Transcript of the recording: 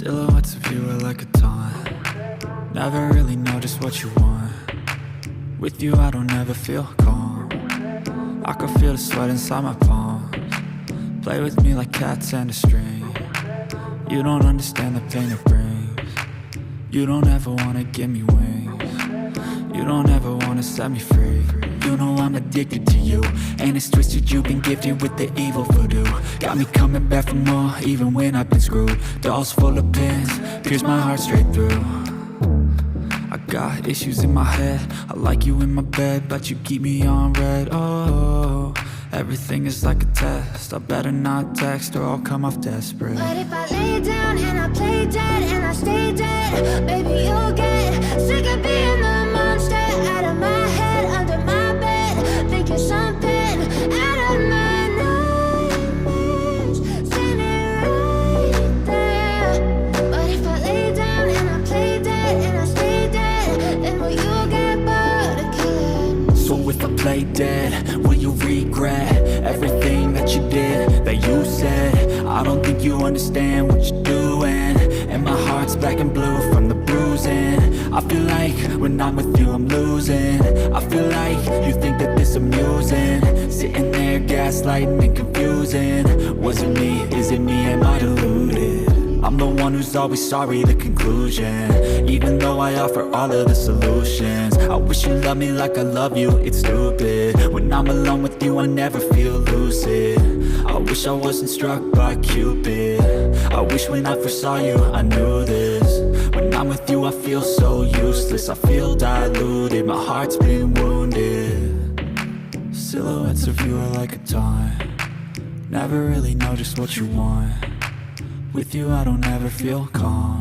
Silhouettes of you are like a taunt. Never really know just what you want. With you I don't ever feel calm. I can feel the sweat inside my palms. Play with me like cats and a string. You don't understand the pain it brings. You don't ever wanna give me wings. You don't ever wanna set me free. You know I'm addicted to you, and it's twisted, you've been gifted with the evil voodoo. Got me coming back for more, even when I've been screwed. Dolls full of pins, pierce my heart straight through. I got issues in my head, I like you in my bed, but you keep me on red. Oh, everything is like a test, I better not text or I'll come off desperate. But if I lay down and I play dead and I stay dead, baby you'll get sick of being the monster out of my head, under my bed, thinking something out of my nightmares, standing right there. But if I lay down and I play dead and I stay dead, then will you get bored of killing? So if I play dead, will you regret everything that you did, that you said? I don't think you understand what you're doing, and my heart's black and blue from the bruising. I feel like when I'm with you I'm losing. I feel like you think that this amusing, sitting there gaslighting and confusing. Was it me? Is it me? Am I deluded? I'm the one who's always sorry, the conclusion. Even though I offer all of the solutions, I wish you loved me like I love you, it's stupid. When I'm alone with you I never feel lucid. I wish I wasn't struck by Cupid. I wish when I first saw you I knew this. When I'm with you I feel so useless, I feel diluted, my heart's been wounded. Silhouettes of you are like a taunt. Never really know just what you want. With you I don't ever feel calm.